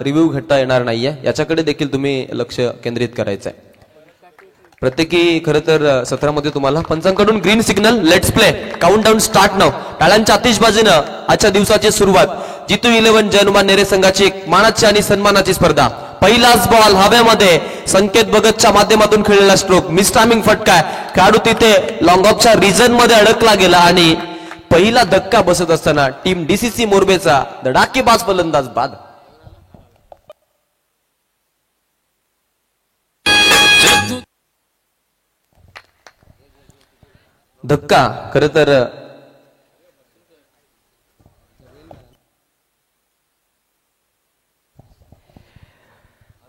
Review घेता येणार नाहीये, याच्याकडे देखील तुम्ही लक्ष केंद्रित करायचं आहे. प्रत्येकी खरं तर सत्रामध्ये तुम्हाला पंचांकडून green signal. Let's play. Countdown start now. टाळ्यांच्या आतिषबाजीनं आजच्या दिवसाची सुरुवात. जितू 11 जयनुमा नेरे संघाची एक मानाची आणि सन्मानाची स्पर्धा. पहिलाच बॉल हवेमध्ये. संकेत भगतच्या माध्यमातून खेळलेला स्ट्रोक. मिस टायमिंग फटका. खेळाडू तिथे लॉंग ऑफच्या रिजन मध्ये अडकला गेला आणि पहिला धक्का बसत असताना टीम डीसीसी मोरबेचा धडाकेबाज फलंदाज बाद. धक्का खरं तर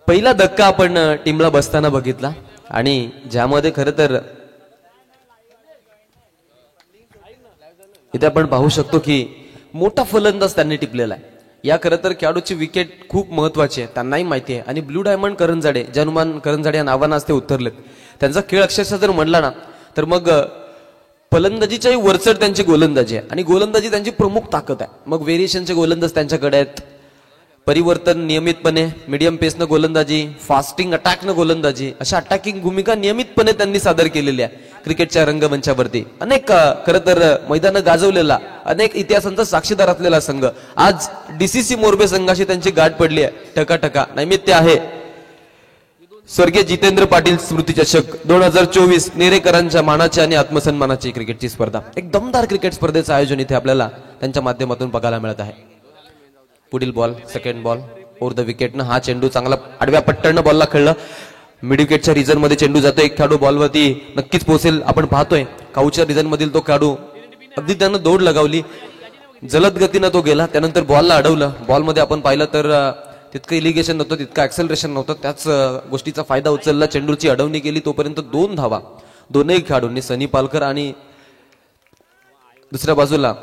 पहिला धक्का आपण टीमला बसताना बघितला आणि ज्यामध्ये खरं तर इथे आपण पाहू शकतो की मोठा फलंदाज त्यांनी टिपलेला आहे. या खरं तर खेळाडूची विकेट खूप महत्वाची आहे, त्यांनाही माहिती आहे. आणि ब्लू डायमंड करंजाडे, जनुमान करंजाडे या नावानं आज ते उतरलेत. त्यांचा खेळ अक्षरशः जर म्हणला ना तर मग फलंदाजीच्याही वरचढ त्यांची गोलंदाजी आहे आणि गोलंदाजी त्यांची प्रमुख ताकद आहे. मग व्हेरिएशनचे गोलंदाज त्यांच्याकडे आहेत. परिवर्तन नियमितपणे, मीडियम पेसनं गोलंदाजी, फास्टिंग अटॅकनं गोलंदाजी, अशा अटॅकिंग भूमिका नियमितपणे त्यांनी सादर केलेली आहे क्रिकेटच्या रंगमंचावरती. अनेक खरं तर मैदानं गाजवलेला, अनेक इतिहासांचा साक्षीदार असलेला संघ. आज डीसीसी मोरबे संघाशी त्यांची गाठ पडली आहे. टकाटका नैमित्य आहे स्वर्गीय जितेंद्र पाटील स्मृती चषक 2024 नेरेकरांच्या मानाची आणि आत्मसन्मानाची क्रिकेटची स्पर्धा. एक दमदार क्रिकेट स्पर्धेचं आयोजन इथे आपल्याला त्यांच्या माध्यमातून बघायला मिळत आहे. पुढील ball, second ball over the विकेटनं. हा चेंडू चांगला आडव्या पट्ट्यानं बॉलला खेळलं. मिड विकेटच्या रिजन मध्ये चेंडू जातो. एक खेळाडू बॉलवरती नक्कीच पोहोचेल आपण पाहतोय. काऊच्या रिजन मधील तो खेळाडू अगदी त्यानं दौड लगावली, जलद गतीनं तो गेला. त्यानंतर बॉलला अडवलं. बॉलमध्ये आपण पाहिलं तर तितकं इलिगेशन नव्हतं, तितकं ऍक्सेलरेशन नव्हतं. त्याच गोष्टीचा फायदा उचलला. चेंडूची अडवणी केली. तोपर्यंत 2 धावा दोनही खेळाडूंनी, सनी पालकर आणि दुसऱ्या बाजूला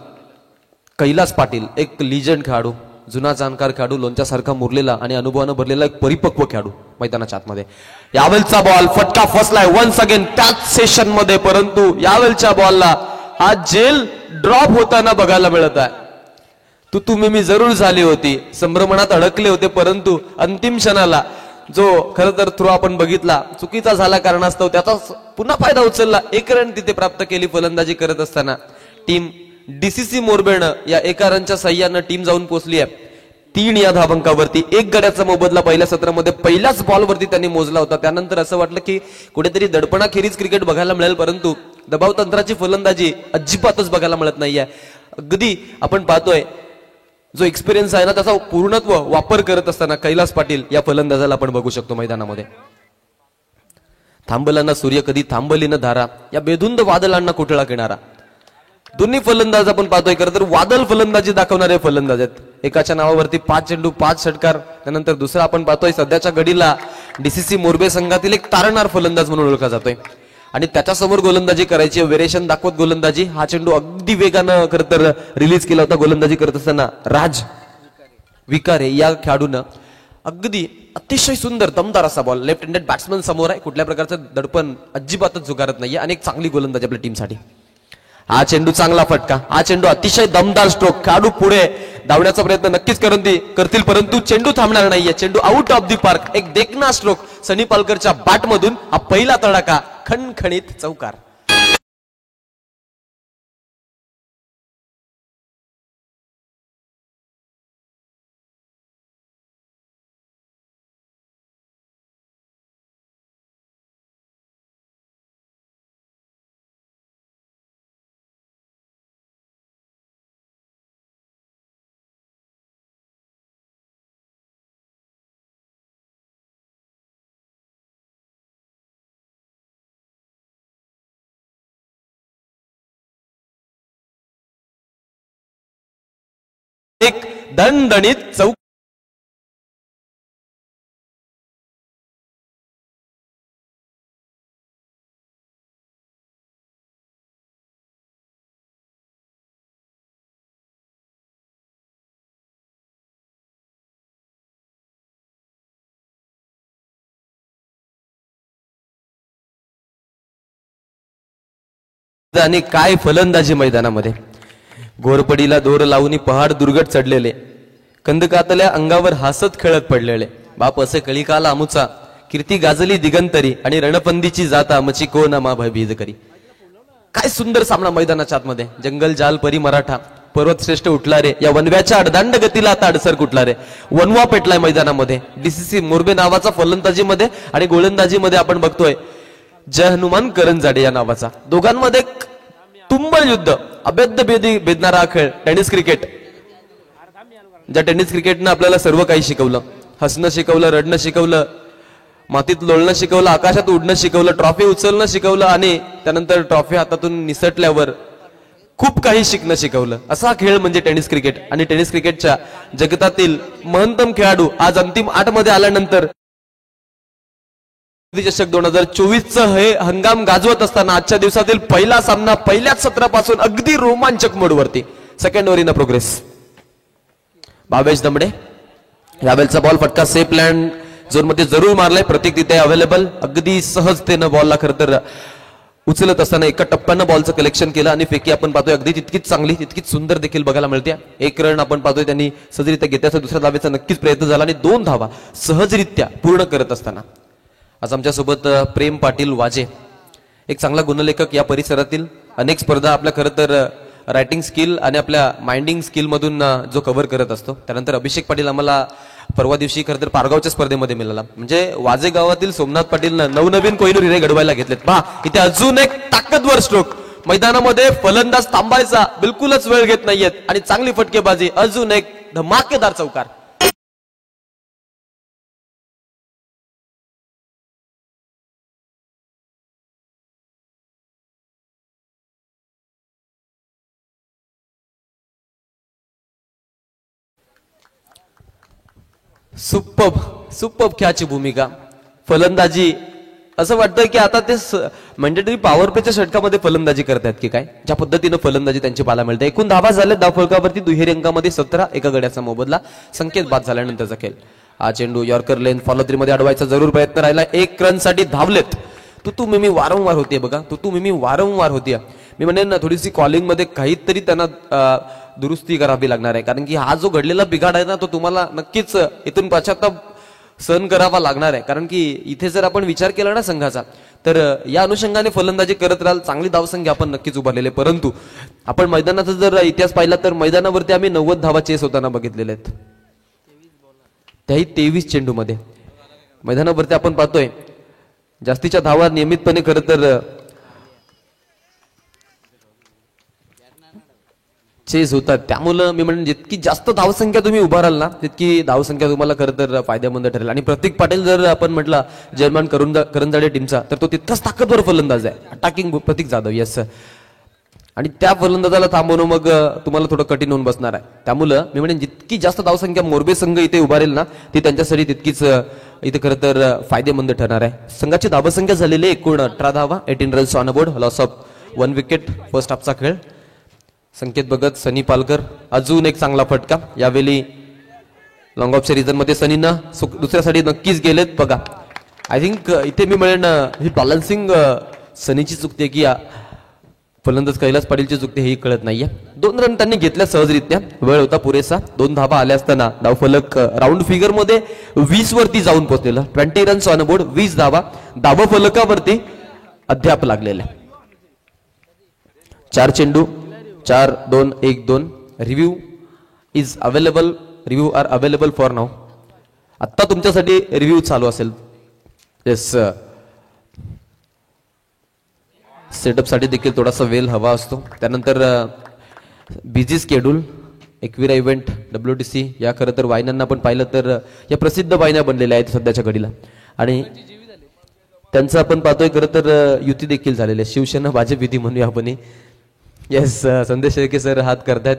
कैलास पाटील, एक लिजंड खेळाडू, जुना जाणकार खेळाडू, लोणच्यासारखा मुरलेला आणि अनुभवानं भरलेला एक परिपक्व खेळाडू मैदानाच्या आतमध्ये. यावेळचा बॉल फटका फसलाय वन्स अगेन त्याच सेशन मध्ये, परंतु यावेळच्या बॉलला हा जेल ड्रॉप होताना बघायला मिळत आहे. तुम्ही जरूर झाली होती, संभ्रमणात अडकले होते, परंतु अंतिम क्षणाला जो खरं तर थ्रो आपण बघितला चुकीचा झाला कारणास्तव त्याचा पुन्हा फायदा उचलला. 1 रन तिथे प्राप्त केली फलंदाजी करत असताना. टीम डीसीसी मोरबेनं या 1 रनच्या सहाय्यानं टीम जाऊन पोहोचली आहे 3 या धावांकावरती. 1 गड्याचा मोबदला पहिल्या सत्रामध्ये पहिल्याच बॉलवरती त्यांनी मोजला होता. त्यानंतर असं वाटलं की कुठेतरी दडपणाखेरीज क्रिकेट बघायला मिळेल, परंतु दबाव तंत्राची फलंदाजी अजिबातच बघायला मिळत नाहीये. अगदी आपण पाहतोय जो एक्सपिरियन्स आहे ना त्याचा पूर्णत्व वापर करत असताना कैलास पाटील या फलंदाजाला आपण बघू शकतो मैदानामध्ये. थांबला ना सूर्य कधी थांबली ना धारा, या बेधुंद वादळांना कुठला किनारा. दोन्ही फलंदाज आपण पाहतोय खरं तर वादळ फलंदाजी दाखवणारे फलंदाज आहेत. एकाच्या नावावरती 5 चेंडू 5 षटकार. त्यानंतर दुसरा आपण पाहतोय सध्याच्या घडीला डीसीसी मोरबे संघातील एक तारणार फलंदाज म्हणून ओळखला जातोय आणि त्याच्यासमोर गोलंदाजी करायची, व्हेरिएशन दाखवत गोलंदाजी. हा चेंडू अगदी वेगानं खरं तर रिलीज केला होता गोलंदाजी करत असताना. राज विकारे या खेळाडूनं अगदी अतिशय सुंदर दमदार असा बॉल. लेफ्ट हँडेड बॅट्समन समोर आहे, कुठल्या प्रकारचं दडपण अजिबातच झुगारत नाहीये आणि एक चांगली गोलंदाजी आपल्या टीमसाठी. हा चेंडू चांगला फटका. हा चेंडू अतिशय दमदार स्ट्रोक. खेळाडू पुढे धावण्याचा प्रयत्न नक्कीच करतील, परंतु चेंडू थांबणार नाहीये. चेंडू आउट ऑफ दी पार्क. एक देखना स्ट्रोक सनी पालकरच्या बॅट मधून. हा पहिला तडाखा खणखणीत चौकार. एक दणदणीत चौक. आणि काय फलंदाजी मैदानामध्ये. घोरपडीला दोर लावून पहाड दुर्गट चढलेले कंदकातल्या अंगावर हसत खेळत पडलेले बाप असे कळिकाला आमुचा कीर्ती गाजली दिगंतरी आणि रणपंदीची जाता आमची कोण मा भयभीत करी. काय सुंदर सामना मैदानाच्या आतमध्ये. जंगल जाल परी मराठा पर्वत श्रेष्ठ उठला रे. या वनव्याच्या अडदांड गतीला आता अडसर कुठला रे. वनवा पेटलाय मैदानामध्ये. डीसीसी मोरबे नावाचा फलंदाजीमध्ये आणि गोलंदाजीमध्ये आपण बघतोय जय हनुमान करंजाडे या नावाचा. दोघांमध्ये तुंबळ युद्ध, अभेद्य भेदणारा हा खेळ टेनिस क्रिकेट. ज्या टेनिस क्रिकेटनं आपल्याला सर्व काही शिकवलं. हसणं शिकवलं, रडणं शिकवलं, मातीत लोळणं शिकवलं, आकाशात उडणं शिकवलं, ट्रॉफी उचलणं शिकवलं आणि त्यानंतर ट्रॉफी हातातून निसटल्यावर खूप काही शिकणं शिकवलं. असा खेळ म्हणजे टेनिस क्रिकेट. आणि टेनिस क्रिकेटच्या जगतातील महत्तम खेळाडू आज अंतिम 8 मध्ये आल्यानंतर चषक 2024 हे हंगाम गाजवत असताना आजच्या दिवसातील पहिला सामना पहिल्याच सत्रापासून अगदी रोमांचक मोडवरती. Second over in progress. Bhavesh Damde यावेळचा बॉल फटका सेफ लँड झोन मध्ये जरूर मारलाय. प्रतीक तिथे अवेलेबल. अगदी सहजतेनं बॉलला खरं तर उचलत असताना एका टप्प्यानं बॉलचं कलेक्शन केलं आणि फेकी आपण पाहतोय अगदी तितकीच चांगली, तितकीच सुंदर देखील बघायला मिळते. 1 रन आपण पाहतोय त्यांनी सहजरित्या घेतल्याचा दुसऱ्या धावेचा नक्कीच प्रयत्न झाला आणि 2 धावा सहजरित्या पूर्ण करत असताना आज आमच्यासोबत प्रेम पाटील वाजे, एक चांगला गुणलेखक, या परिसरातील अनेक स्पर्धा आपल्या खरं तर रायटिंग स्किल आणि आपल्या माइंडिंग स्किल मधून जो कव्हर करत असतो. त्यानंतर अभिषेक पाटील आम्हाला परवा दिवशी खरं तर पारगावच्या स्पर्धेमध्ये मिळाला. म्हणजे वाजे गावातील सोमनाथ पाटील नवनवीन कोहिनूर हिरे घडवायला घेतलेत. पहा इथे अजून एक ताकदवर स्ट्रोक. मैदानामध्ये फलंदाज थांबायचा बिलकुलच वेळ घेत नाहीयेत आणि चांगली फटकेबाजी. अजून एक धमाकेदार चौकार. सुपर्ब सुपर्ब खेळाची भूमिका. फलंदाजी असं वाटतंय की आता ते मॅन्डेटरी पॉवर प्लेच्या षटकामध्ये फलंदाजी करतात की काय. ज्या पद्धतीनं फलंदाजी त्यांची पाहायला मिळते. एकूण धावा झाल्या धावफलकावरती दुहेरी अंकामध्ये 17, एका गड्याचा मोबदला. संकेत बाद झाल्यानंतरचा खेळ. हा चेंडू यॉर्कर लेन फॉलो 3 मध्ये अडवायचा जरूर प्रयत्न राहिला. 1 रन साठी धावलेत. तू मिमी वारंवार होतीये बघा. तू मिमी वारंवार होतीये. मी म्हणेन ना थोडीशी कॉलिंग मध्ये काहीतरी त्यांना दुरुस्ती करावी लागणार आहे. कारण की हा जो घडलेला बिघाड आहे ना तो तुम्हाला नक्कीच इथून पश्चाताप सहन करावा लागणार आहे. कारण की इथे जर आपण विचार केला ना संघाचा तर या अनुषंगाने फलंदाजी करत राहाल. चांगली धावसंख्या आपण नक्कीच उभारलेले. परंतु आपण मैदानाचा जर इतिहास पाहिला तर मैदानावरती आम्ही 90 धावा चेस होताना बघितलेले आहेत. त्याही 23 चेंडू मध्ये. मैदानावरती आपण पाहतोय जास्तीच्या धावा नियमितपणे खरं तर चेस होतात. त्यामुळे मी म्हणेन जितकी जास्त धावसंख्या तुम्ही उभाराल ना तितकी धावसंख्या तुम्हाला खरं तर फायदेमंद ठरेल. आणि प्रतीक पाटील जर आपण म्हटलं जर्मन करंजाडे टीमचा तर तो तितकाच ताकदवर फलंदाज आहे. अटॅकिंग प्रतीक जाधव. येस. आणि त्या फलंदाजाला थांबवणं मग तुम्हाला थोडं कठीण होऊन बसणार आहे. त्यामुळं मी म्हणेन जितकी जास्त धावसंख्या मोरबे संघ इथे उभारेल ना ती त्यांच्यासाठी तितकीच इथे खरं तर फायदेमंद ठरणार आहे. संघाची धावसंख्या झालेली एकूण 18 धावा, 18 runs on board, loss of 1 wicket. First हाफचा खेळ. संकेत भगत, सनी पालकर. अजून एक चांगला फटका. यावेळी लॉंग ऑफ रिझन मध्ये सनीनं दुसऱ्यासाठी नक्कीच गेलेत बघा. आय थिंक इथे मी म्हणेन ही बॅलन्सिंग सनीची चुकते की फलंदाज कैलास पाटीलची चुकते हेही कळत नाहीये. 2 रन त्यांनी घेतल्या सहजरित्या. वेळ होता पुरेसा. 2 धावा आल्या असताना धावफलक राऊंड फिगर मध्ये 20 वरती जाऊन पोहोचलेलं. 20 रन्स ऑन बोर्ड, 20 धावा धावफलकावरती अद्याप लागलेल्या. 4 चेंडू, 4, 2, 1, 2. Review is available. Review are available for now. आत्ता तुमच्यासाठी रिव्ह्यू चालू असेल. येस. सेटअप साठी देखील थोडासा वेळ हवा असतो. त्यानंतर busy schedule, Ekvira event, WTC या खरं तर वाहिन्यांना आपण पाहिलं तर या प्रसिद्ध वाहिन्या बनलेल्या आहेत सध्याच्या घडीला. आणि त्यांचं आपण पाहतोय खरं तर युती देखील झालेली आहे. शिवसेना भाजप युती म्हणूया आपण. येस. संदेश शेळके सर हात करतायत.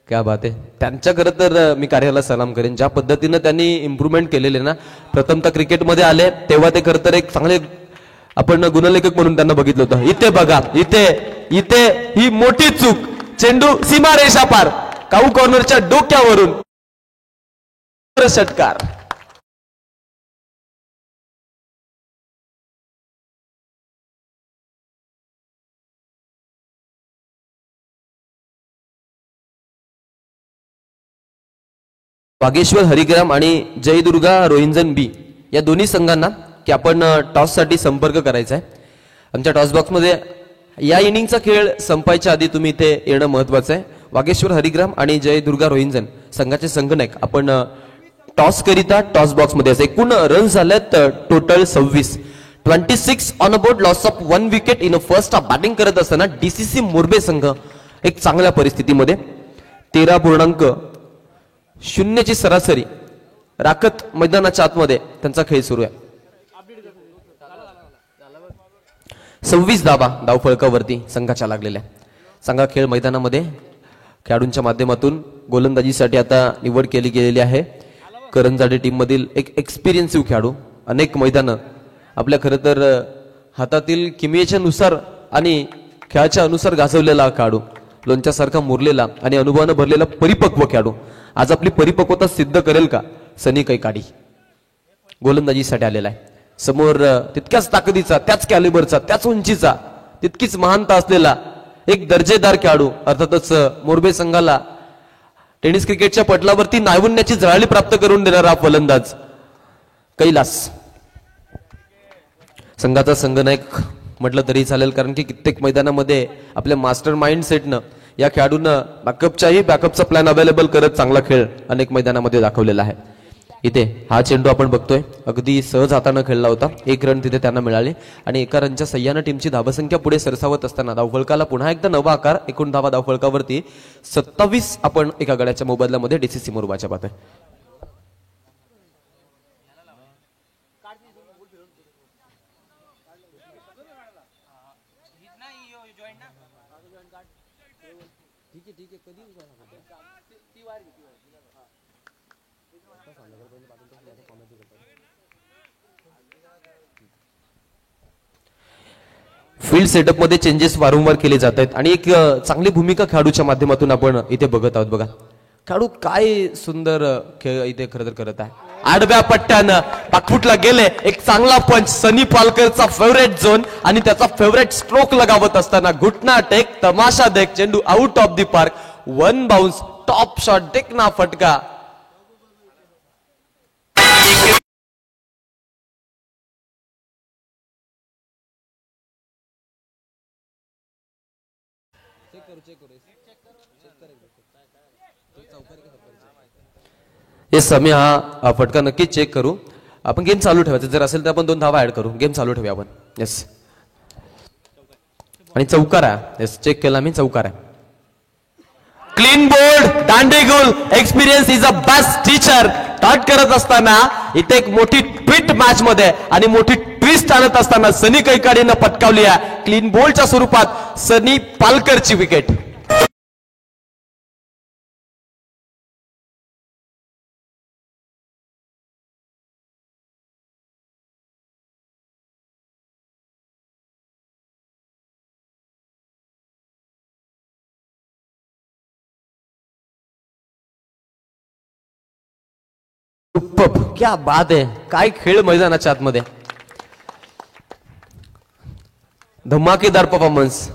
क्या बात आहे. त्यांच्या खरं तर मी कार्याला सलाम करेन. ज्या पद्धतीनं त्यांनी इम्प्रुव्हमेंट केलेले ना. प्रथमतः क्रिकेटमध्ये आले तेव्हा ते खरं तर एक चांगले आपण गुणलेखक म्हणून त्यांना बघितलं होतं. इथे बघा, इथे इथे ही मोठी चूक. चेंडू सीमारेषा पार, काऊ कॉर्नरच्या डोक्यावरून षटकार. वागेश्वर हरिग्राम आणि जयदुर्गा रोहिंजन बी या दोन्ही संघांना की आपण टॉससाठी संपर्क करायचा आहे. आमच्या टॉस बॉक्समध्ये या इनिंगचा खेळ संपायच्या आधी तुम्ही इथे येणं महत्वाचं आहे. वागेश्वर हरिग्राम आणि जयदुर्गा रोहिंजन संघाचे संघनायक आपण टॉस करिता टॉस बॉक्समध्ये असे एकूण रन झालेत total 26 on a board, loss of 1 wicket in a first half. Batting करत असताना डीसीसी मोरबे संघ एक चांगल्या परिस्थितीमध्ये 13.0 ची सरासरी राखत मैदानाच्या आतमध्ये त्यांचा खेळ सुरू आहे. 26 धावा धावफलकावरती संघाच्या लागलेल्या. संघा खेळ मैदानामध्ये खेळाडूंच्या माध्यमातून गोलंदाजीसाठी आता निवड केली गेलेली आहे. करंजाडे टीम मधील एक एक्सपिरियन्सिव्ह खेळाडू, अनेक मैदानं आपल्या खरं तर हातातील किमयेच्या नुसार आणि खेळाच्या अनुसार गाजवलेला खेळाडू, लोणच्यासारखा मुरलेला आणि अनुभवानं भरलेला परिपक्व खेळाडू. आज आपली परिपक्वता सिद्ध करेल का सनी कैकाडी गोलंदाजीसाठी आलेला आहे. समोर तितक्याच ताकदीचा, त्याच कॅलिबरचा, त्याच उंचीचा, तितकीच महानता असलेला एक दर्जेदार खेळाडू, अर्थातच मोरबे संघाला टेनिस क्रिकेटच्या पटलावरती नाविन्याची झळाळी प्राप्त करून देणारा फलंदाज कैलास. संघाचा संघनायक म्हटलं तरी चालेल, कारण की कित्येक मैदानामध्ये आपल्या मास्टर माइंड सेटनं या खेळाडूंना बॅकअपचा प्लॅन अवेलेबल करत चांगला खेळ अनेक मैदानामध्ये दाखवलेला आहे. इथे हा चेंडू आपण बघतोय अगदी सहज हाताने खेळला होता. 1 रन तिथे त्यांना मिळाले आणि 1 रनच्या सह्यानं टीमची धावसंख्या पुढे सरसावत असताना धावफलकाला पुन्हा एकदा नवा आकार. एकूण धावा धावफलकावरती 27 आपण एका गड्याच्या मोबदल्यामध्ये डीसीसी मोरबाच्या पाहतोय. फील्ड सेटअप मध्ये चेंजेस वारंवार केले जात आहेत आणि एक चांगली भूमिका खेळाडूच्या माध्यमातून आपण इथे बघत आहोत. बघा खेळाडू काय सुंदर खेळ इथे खरं तर करत आहे. आडव्या पट्ट्यानं पाकफुटला गेले, एक चांगला पंच, सनी पालकरचा फेवरेट झोन आणि त्याचा फेवरेट स्ट्रोक लगावत असताना घुटना टेक, तमाशा देख, चेंडू out of the park, 1 bounce, top shot, देखना फटका. येस, आम्ही हा फटका नक्कीच चेक करू. आपण गेम चालू ठेवायचं, जर असेल तर आपण 2 धावा ऍड करू. गेम चालू ठेवूया आपण. येस, आणि चौकार आहे. येस, चेक केला मी, चौकार आहे. क्लीन बोर्ड, दांडे गोल. Experience is a best teacher. Start करत असताना इथे एक मोठी ट्विट मॅच मध्ये आणि मोठी ट्विस्ट आणत असताना सनी कैकाडीनं पटकावली आहे क्लीन बोल्डच्या स्वरूपात सनी पालकरची विकेट. क्या बात आहे, काय खेळ मैदानाच्या आतमध्ये. धमाकेदार performance,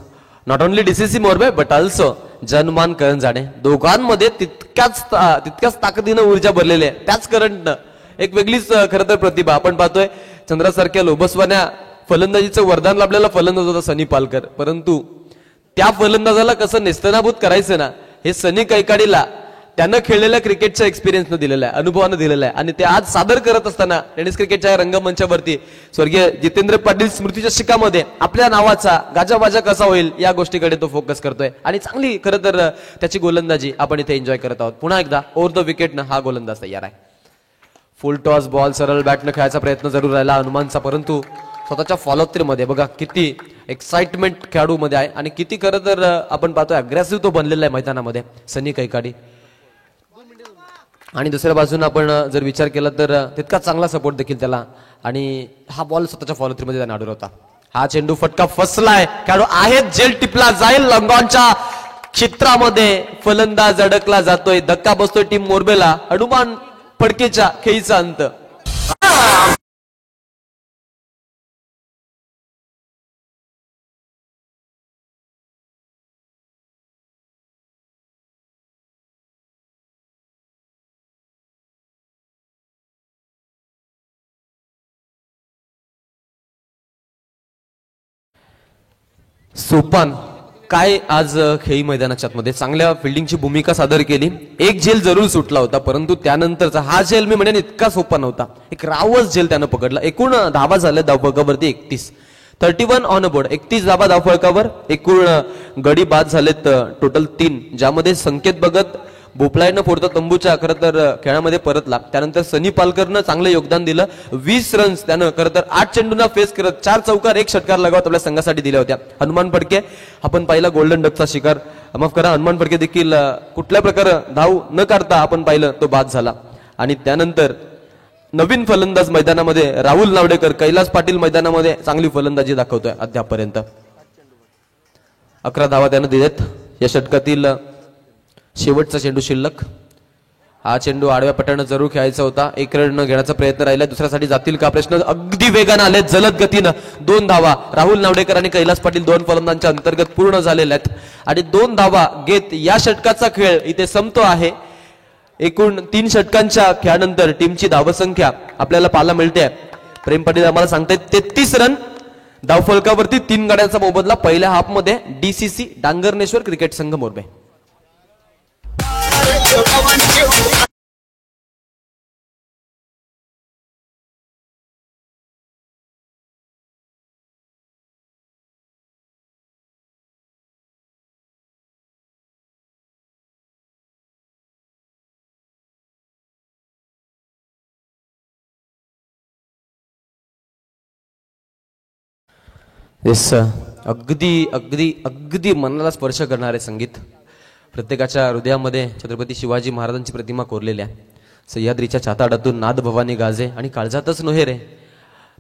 not only DCC Morbe but also जनमान करंजाडे. दोघांमध्ये तितक्याच ताकदीनं ऊर्जा भरलेली आहे. त्याच करंटनं एक वेगळीच खरं तर प्रतिभा आपण पाहतोय. चंद्रासारख्या लोबसवान्या फलंदाजीचं वरदान लाभलेला फलंदाज होता सनी पालकर, परंतु त्या फलंदाजाला कसं नेस्तनाभूत करायचं ना, हे सनी कैकाडीला त्यानं खेळलेल्या क्रिकेटच्या एक्सपिरियन्सनं दिलेला आहे, अनुभवानं दिलेला आहे. आणि ते आज सादर करत असताना टेनिस क्रिकेटच्या रंगमंचावरती स्वर्गीय जितेंद्र पाटील स्मृतीच्या शिकामध्ये आपल्या नावाचा गाजावाजा कसा होईल या गोष्टीकडे तो फोकस करतोय. आणि चांगली खरं तर त्याची गोलंदाजी आपण इथे एन्जॉय करत आहोत. पुन्हा एकदा ओव्हर द विकेटनं हा गोलंदाज तयार आहे. फुल टॉस बॉल सरळ बॅटनं खेळायचा प्रयत्न जरूर राहिला हनुमानचा, परंतु स्वतःच्या फॉलोअपमध्ये बघा किती एक्साइटमेंट खेळाडू मध्ये आहे आणि किती खरं तर आपण पाहतोय अग्रेसिव्ह तो बनलेला आहे मैदानामध्ये सनी कैकाडी. आणि दुसऱ्या बाजूने आपण जर विचार केला तर तितका चांगला सपोर्ट देखील त्याला, आणि हा बॉल स्वतःच्या फॉलोथ्रीमध्ये त्याने अडवला होता. हा चेंडू फटका फसलाय, खेळाडू आहेत, जेल टिपला जाईल लंगॉनच्या क्षेत्रामध्ये, फलंदाज अडकला जातोय, धक्का बसतोय टीम मोरबेला. हनुमान फडकेच्या खेळीचा अंत. सोपान काय आज खेळी मैदानाच्या आतमध्ये चांगल्या फिल्डिंगची भूमिका सादर केली. एक झेल जरूर सुटला होता, परंतु त्यानंतरचा हा झेल मी म्हणेन इतका सोपा नव्हता. एक रावच झेल त्यानं पकडला. एकूण धावा झाल्या धावफलकावरती 31, 31 ऑन बोर्ड, 31 धावा धावफलकावर. एकूण गडी बाद झालेत टोटल 3, ज्यामध्ये संकेत भगत भोपळायनं फोडता तंबूच्या खरं तर खेळामध्ये परतला. त्यानंतर सनी पालकरनं चांगलं योगदान दिलं. 20 रन्स त्यानं खरं तर 8 चेंडूंना फेस करत 4 चौकार 1 षटकार लगावत आपल्या संघासाठी दिल्या होत्या. हनुमान फडके आपण पाहिला गोल्डन डकचा शिकार. माफ करा, हनुमान फडके देखील कुठल्या प्रकारे धाव न काढता आपण पाहिलं तो बाद झाला. आणि त्यानंतर नवीन फलंदाज मैदानामध्ये राहुल नावडेकर, कैलास पाटील मैदानामध्ये चांगली फलंदाजी दाखवतोय अद्यापर्यंत. 11 धावा त्यानं दिलेत. या षटकातील शेवटचा चेंडू शिल्लक. हा चेंडू आडव्या पट्ट्यानं जरूर खेळायचा होता. 1 रन घेण्याचा प्रयत्न राहिला. दुसऱ्यासाठी जातील का प्रश्न. अगदी वेगानं आले, जलद गतीनं 2 धावा राहुल नावडेकर आणि कैलास पाटील 2 फलंदाजांच्या अंतर्गत पूर्ण झालेल्या आहेत. आणि 2 धावा घेत या षटकाचा खेळ इथे संपतो आहे. एकूण 3 षटकांच्या खेळानंतर टीमची धावसंख्या आपल्याला पाहायला मिळते. प्रेम पाटील आम्हाला सांगतायत 33 रन धावफलकावरती 3 गाड्यांचा मोबदला पहिल्या हाफमध्ये DCC डांगरनेश्वर क्रिकेट संघ मोरबे. येस, अगदी अगदी अगदी मनाला स्पर्श करणारे संगीत. प्रत्येकाच्या हृदयामध्ये छत्रपती शिवाजी महाराजांची प्रतिमा कोरलेली आहे. सह्याद्रीच्या छाताडातून नाद भवानी गाजे आणि काळजातच नोहे रे,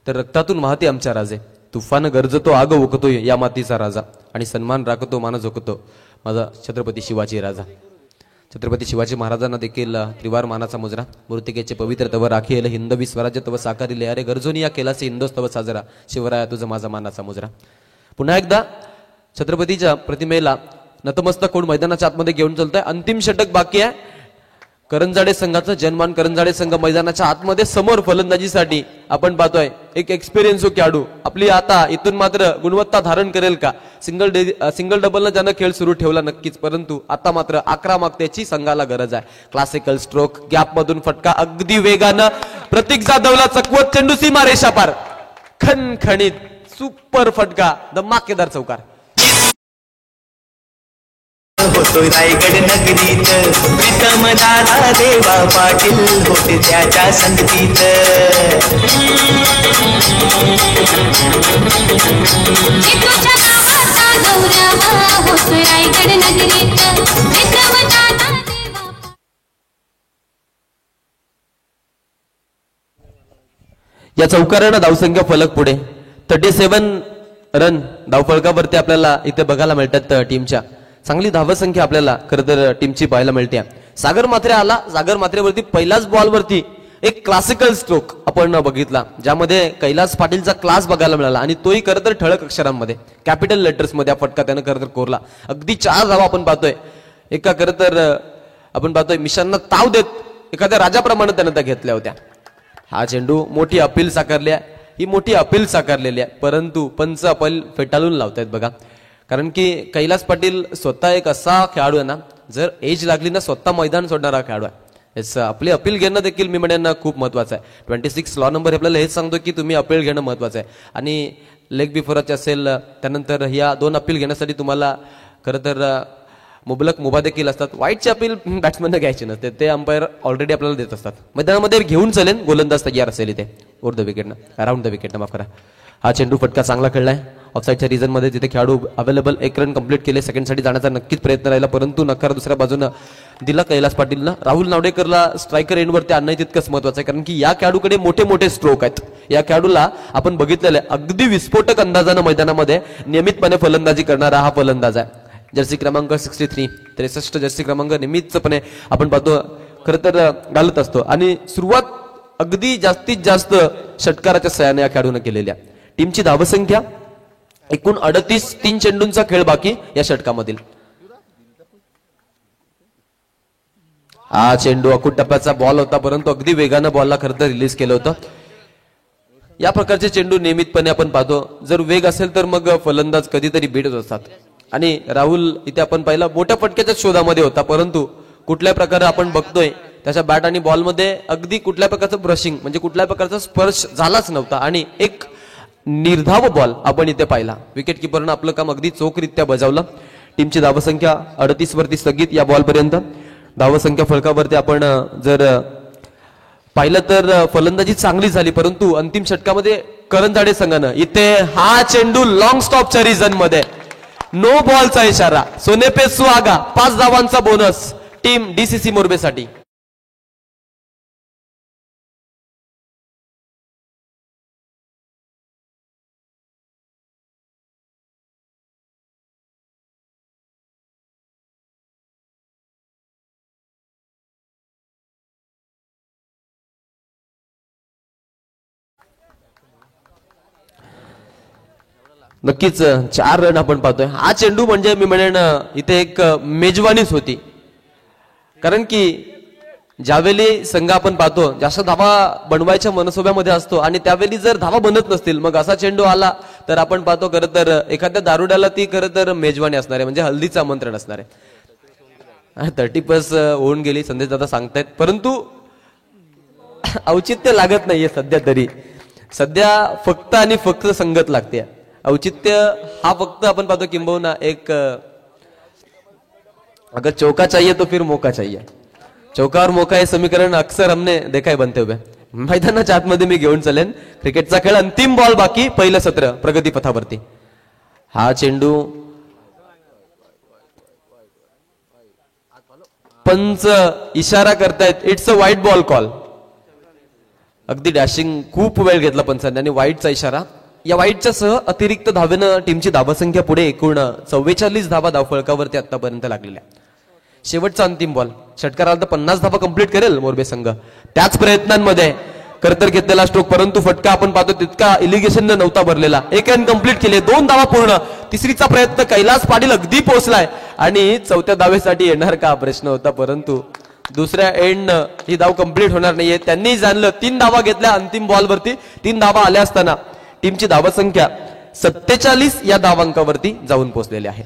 तर रक्तातून वाहते आमच्या राजे. तुफान गरजतो आग ओकतो या मातीचा राजा, आणि सन्मान राखतो मान झोकतो माझा छत्रपती शिवाजी राजा. छत्रपती शिवाजी महाराजांना देखील त्रिवार मानाचा मुजरा. मूर्तिकेचे पवित्र तव राखील हिंदवी स्वराज्य तव साकारिले, अरे गरजोनी या केलासे हिंदोस्तव साजरा, शिवराया तुझा माझा मानाचा मुजरा. पुन्हा एकदा छत्रपतीच्या प्रतिमेला नतमस्तक होऊन मैदानाच्या आतमध्ये घेऊन चलतोय. अंतिम षटक बाकी आहे. करंजाडे संघाचं जनमान करंजाडे संघ मैदानाच्या आतमध्ये समोर फलंदाजीसाठी आपण पाहतोय एक एक्सपिरियन्स खेळाडू. आपली आता इथून मात्र गुणवत्ता धारण करेल का. सिंगल डबलनं ज्यानं खेळ सुरू ठेवला नक्कीच, परंतु आता मात्र आक्रमकतेची संघाला गरज आहे. क्लासिकल स्ट्रोक, गॅप मधून फटका अगदी वेगानं. प्रतीक जाधवला चकवत चेंडू सीमा रेषा पार. खणखणीत सुपर फटका, धमाकेदार चौकार. होतोय रायगड नगरीत प्रीतम दादा देवा पाटील होते त्याच्या संगतीत. या चौकारानं धावसंख्या फलक पुढे 37 रन धावफलकावरती आपल्याला इथे बघायला मिळतात. टीमच्या चांगली धावसंख्या आपल्याला खरं तर टीमची पाहायला मिळते. सागर मात्रे आला. सागर मात्रेवरती पहिल्याच बॉलवरती एक क्लासिकल स्ट्रोक आपण बघितला, ज्यामध्ये कैलास पाटीलचा क्लास बघायला मिळाला, आणि तोही खरं तर ठळक अक्षरांमध्ये कॅपिटल लेटर्स मध्ये फटका त्यानं खरं तर कोरला. अगदी 4 धावा आपण पाहतोय. एका खरं तर आपण पाहतोय मिशांना ताव देत एखाद्या राजाप्रमाणे त्यानं त्या घेतल्या होत्या. हा चेंडू मोठी अपील साकारली आहे. ही मोठी अपील साकारलेली आहे, परंतु पंच अपील फेटाळून लावतायत बघा. कारण की कैलास पाटील स्वतः एक असा खेळाडू आहे ना, जर एज लागली ना स्वतः मैदान सोडणारा खेळाडू आहे. आपली अपील घेणं देखील मी म्हणेन खूप महत्वाचं आहे. 26 लॉ नंबर आपल्याला हेच सांगतो की तुम्ही अपील घेणं महत्वाचं आहे. आणि लेग बिफोरच असेल, त्यानंतर या 2 अपील घेण्यासाठी तुम्हाला खरं तर मुबलक मुभा देखील असतात. वाईटची अपील बॅट्समॅनने घ्यायची नसते, ते अंपायर ऑलरेडी आपल्याला देत असतात. मैदानामध्ये घेऊन चलेन, गोलंदाज तयार असेल इथे ओव्हर द विकेटनं, अराउंड द विकेटनं, माफ करा. हा चेंडू फटका चांगला खेळलाय. ऑफसाईडच्या रिझन मध्ये तिथे खेळाडू अवेलेबल. 1 रन कंप्लीट केले. सेकंडसाठी जाण्याचा नक्कीच प्रयत्न राहिला, परंतु नकार दुसऱ्या बाजूनं दिला कैलास पाटीलनं. राहुल नावडेकरला स्ट्रायकर एंडवरती आणणं तितकंच महत्वाचं आहे, कारण की या खेळाडूकडे मोठे मोठे स्ट्रोक आहेत. या खेळाडूला आपण बघितलेलं आहे अगदी विस्फोटक अंदाजानं मैदानामध्ये नियमितपणे फलंदाजी करणारा हा फलंदाज आहे. जर्सी क्रमांक 63 जर्सी क्रमांक नियमितपणे आपण पाहतो खरं तर घालत असतो. आणि सुरुवात अगदी जास्तीत जास्त षटकाराच्या सहाय्याने या खेळाडूने केलेल्या. टीमची धावसंख्या एकूण 38, 3 चेंडूंचा खेळ बाकी या षटकामधील. हा चेंडू अकुट टप्प्याचा बॉल होता, परंतु अगदी वेगानं बॉलला खरं तर रिलीज केलं होतं. या प्रकारचे चेंडू नियमितपणे आपण पाहतो. जर वेग असेल तर मग फलंदाज कधीतरी भेटत असतात. आणि राहुल इथे आपण पाहिलं मोठ्या फटक्याच्या शोधामध्ये होता, परंतु कुठल्या प्रकारे आपण बघतोय त्याच्या बॅट आणि बॉलमध्ये अगदी कुठल्या प्रकारचं ब्रशिंग म्हणजे कुठल्या प्रकारचा स्पर्श झालाच नव्हता आणि एक निर्धाव बॉल आपण इथे पाहिला. विकेट किपरनं आपलं काम अगदी चोखरित्या बजावलं. टीमची धावसंख्या 38 वरती स्थगित या बॉलपर्यंत. धावसंख्या फलकावरती आपण जर पाहिलं तर फलंदाजी चांगली झाली, परंतु अंतिम षटकामध्ये करंजाडे संघानं इथे हा चेंडू लॉंग स्टॉपच्या रिझन मध्ये नो बॉलचा इशारा. सोने पे सुहागा 5 धावांचा बोनस टीम डीसीसी मोरबेसाठी. नक्कीच 4 रन आपण पाहतोय. हा चेंडू म्हणजे मी म्हणेन इथे एक मेजवानीच होती, कारण की ज्यावेळी संघ आपण पाहतो जास्त धावा बनवायच्या मनसोब्यामध्ये असतो आणि त्यावेळी जर धावा बनत नसतील मग असा चेंडू आला तर आपण पाहतो खरं तर एखाद्या दारुड्याला ती खरं तर मेजवानी असणार आहे, म्हणजे हल्दीचं आमंत्रण असणार आहे. 30+ होऊन गेली संदेश दादा सांगतायत, परंतु औचित्य लागत नाहीये सध्या तरी. सध्या फक्त आणि फक्त संगत लागते. औचित्य हा फक्त आपण पाहतो किंबहुना एक अगर चौका चाहिए तो फिर मौका चाहिए. चौका और मौका हे समीकरण अक्सर हमने देखा है बनते हुए. मैदानाच्या आतमध्ये मी घेऊन चलेन. क्रिकेटचा खेळ अंतिम बॉल बाकी, पहिलं सत्र प्रगती पथावरती. हा चेंडू पंच इशारा करतायत it's a white ball call. अगदी डॅशिंग खूप वेळ घेतला पंचांनी आणि व्हाईटचा इशारा. या व्हाईटच्या सह अतिरिक्त धावेनं टीमची धावसंख्या पुढे एकूण 44 धावा धावफलकावरती आतापर्यंत लागलेल्या. शेवटचा अंतिम बॉल षटकाराला तर 50 धावा कंप्लीट करेल मोरबे संघ. त्याच प्रयत्नांमध्ये करतर घेतलेला स्ट्रोक, परंतु फटका आपण पाहतो तितका इलिगेशन नव्हता भरलेला. एक रन कंप्लीट केले, 2 धावा पूर्ण. तिसरीचा प्रयत्न कैलास पाटील अगदी पोहोचलाय आणि चौथ्या धावेसाठी येणार का प्रश्न होता, परंतु दुसऱ्या एंड ही धाव कंप्लीट होणार नाहीये. त्यांनी जाणलं 3 धावा घेतल्या अंतिम बॉलवरती. 3 धावा आल्या असताना टीमची धावसंख्या 47 या धावांकावरती जाऊन पोहोचलेली आहे.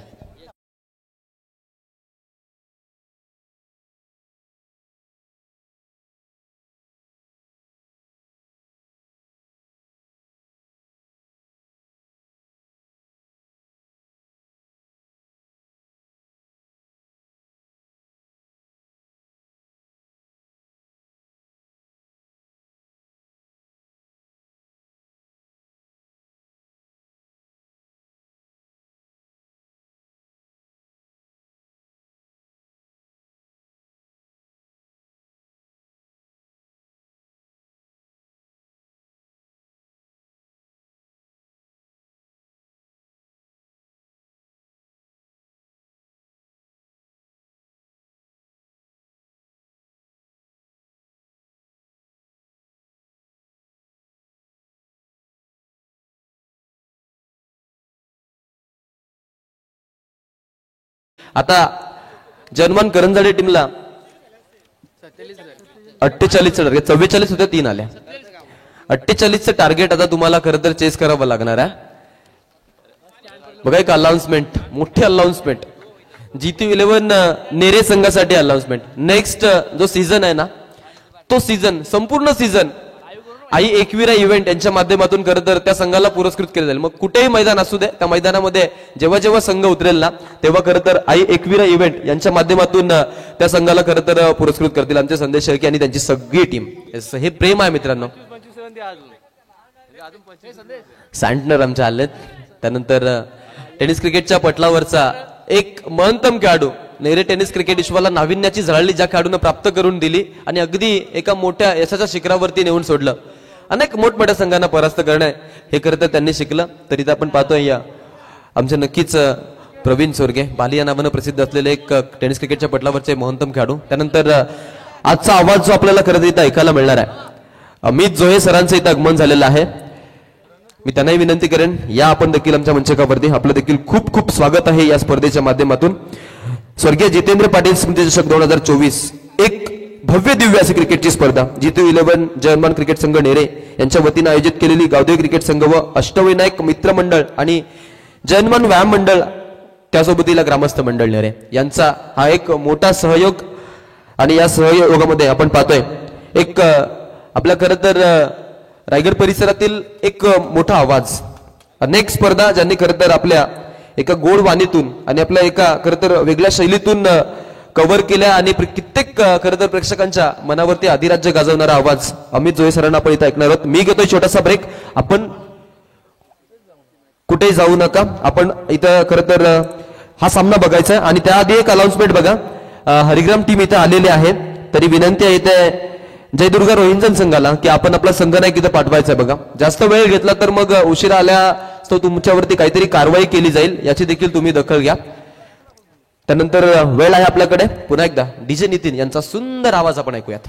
आता जर्मन करंजाडे टीमला 48 टार्गेट, 44 होत्या, 3 आल्या. 48चं टार्गेट आता तुम्हाला खरं तर चेस करावं लागणार आहे. बघा एक अनाउन्समेंट, मोठी अनाउन्समेंट, जीती 11 नेरे संघासाठी अनाउन्समेंट. नेक्स्ट जो सीझन आहे ना तो सीझन, संपूर्ण सीझन आई एकविरा इव्हेंट यांच्या माध्यमातून खरं तर त्या संघाला पुरस्कृत केलं जाईल. मग कुठेही मैदान असू दे, त्या मैदानामध्ये जेव्हा जेव्हा संघ उतरेल ना तेव्हा खरं तर आई एकविरा इव्हेंट यांच्या माध्यमातून त्या संघाला खरं तर पुरस्कृत करतील आमचे संदेश शेळके आणि त्यांची सगळी टीम. हे प्रेम आहे मित्रांनो. सँटनर आमच्या आलेत. त्यानंतर टेनिस क्रिकेटच्या पटलावरचा एक महत्तम खेळाडू, नेरे टेनिस क्रिकेट विश्वाला नाविन्याची झळाळी ज्या खेळाडूनं प्राप्त करून दिली आणि अगदी एका मोठ्या यशाच्या शिखरावरती नेऊन सोडलं. अनेक मोठमोठ्या संघांना परास्त करणं हे खरं तर त्यांनी शिकलं. तरी तर आपण पाहतोय आमचे नक्कीच प्रवीण सोरगे, बाली या नावानं प्रसिद्ध असलेले एक टेनिस क्रिकेटच्या पटलावरचे महत्तम खेळाडू. त्यानंतर आजचा आवाज जो आपल्याला खरं तर इथं ऐकायला मिळणार आहे, अमित जोहे सरांचं इथं आगमन झालेलं आहे. मी त्यांनाही विनंती करेन या आपण देखील आमच्या मंचकावरती. आपलं देखील खूप खूप स्वागत आहे या स्पर्धेच्या माध्यमातून. स्वर्गीय जितेंद्र पाटील स्मृती चषक 2024 एक भव्य दिव्य अशी क्रिकेटची स्पर्धा G211 जर्मन क्रिकेट संघ नेरे यांच्या वतीने आयोजित केलेली गावदेव क्रिकेट संघ व अष्टविनायक मित्र मंडळ आणि जर्मन व्यायाम मंडळ त्यासोबतीला ग्रामस्थ मंडळ नेरे यांचा हा एक मोठा सहयोग आणि या सहयोगामध्ये आपण पाहतोय एक आपल्या खरं तर रायगड परिसरातील एक मोठा आवाज अनेक स्पर्धा ज्यांनी खरं तर आपल्या एका गोड वाणीतून आणि आपल्या एका खरं तर वेगळ्या शैलीतून कव्हर केल्या आणि कित्येक खरं तर प्रेक्षकांच्या मनावरती अधिराज्य गाजवणारा आवाज अमित जोये सरांना आपण इथं ऐकणार आहोत. मी घेतोय छोटासा ब्रेक. आपण कुठेही जाऊ नका. आपण इथं खरं तर हा सामना बघायचा आहे आणि त्याआधी एक अनाउन्समेंट बघा. हरिग्राम टीम इथे आलेले आहे तरी विनंती आहे इथे जयदुर्गा रोहिंजन संघाला की आपण आपला संघनायक इथं पाठवायचा आहे बघा. जास्त वेळ घेतला तर मग उशिरा आल्या तो तुमच्यावरती काहीतरी कारवाई केली जाईल याची देखील तुम्ही दखल घ्या. त्यानंतर वेळ आहे आपल्याकडे. पुन्हा एकदा डीजे नितीन यांचा सुंदर आवाज आपण ऐकूयात.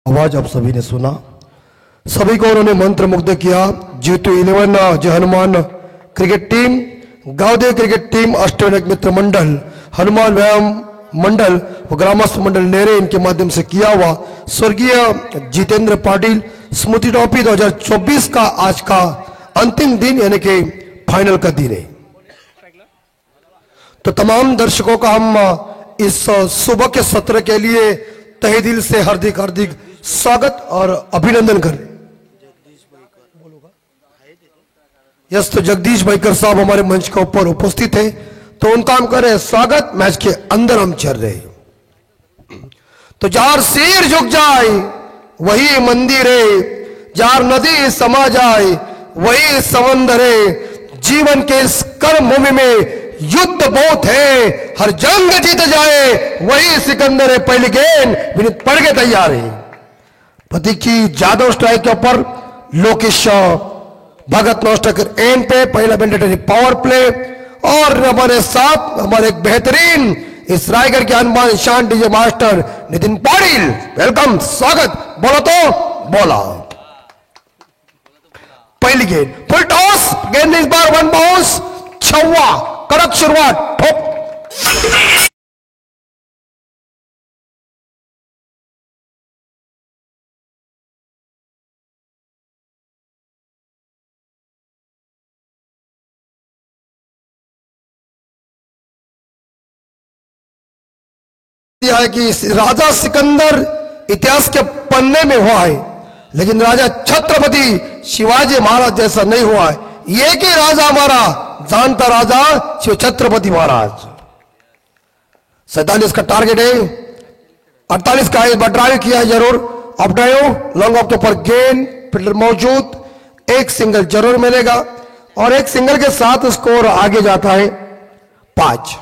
आवाज आप सभी ने सुना. सभी को उन्होंने मंत्र मुग्ध किया. G211 जो Hanuman cricket team, Gavdev cricket team, Ashtavinayak मित्र मंडल, हनुमान व्यायाम मंडल और ग्रामस्थ मंडल नेरे इनके माध्यम से किया हुआ स्वर्गीय जितेंद्र पाटिल स्मृति ट्रॉफी 2024 का आज का अंतिम दिन यानी कि फाइनल का दिन है. तो तमाम दर्शकों का हम इस सुबह के सत्र के लिए तहे दिल से हार्दिक हार्दिक स्वागत और अभिनंदन करें. यस, तो जगदीश भाईकर साहब हमारे मंच के ऊपर उपस्थित है तो उनका हम करें स्वागत. मैच के अंदर हम चल रहे हैं. तो जार सिर झुक जाए वही मंदिर है, जार नदी समा जाए वही समंदर है. जीवन के इस कर्म भूमि में युद्ध बहुत है, हर जंग जीत जाए वही सिकंदर है. पहली गेंद विनीत पड़ के तैयार है. प्रतीक की जादव स्ट्राइक के ऊपर लोकेश भगत नौस्टकर एंड पे पहला मैंडेटरी पावर प्ले. और हमारे साथ हमारे एक बेहतरीन इस रायगढ़ के Hanuman Shaan DJ master Nitin Patil. Welcome, स्वागत. बोला तो बोला. पहली गेंद फुल टॉस, गेंद इस बार वन बाउंस, छवा. कड़क शुरुआत, ठोक. है कि राजा सिकंदर इतिहास के पन्ने में हुआ है लेकिन राजा छत्रपति शिवाजी महाराज जैसा नहीं हुआ है. एक ही राजा हमारा जानता राजा शिव छत्रपति महाराज. 47 का टारगेट है, 48 का इस बार ड्राइव किया है जरूर. अप ड्राइव लॉन्ग ऑफ के ऊपर गेंद फील्डर मौजूद, एक सिंगल जरूर मिलेगा और एक सिंगल के साथ स्कोर आगे जाता है 5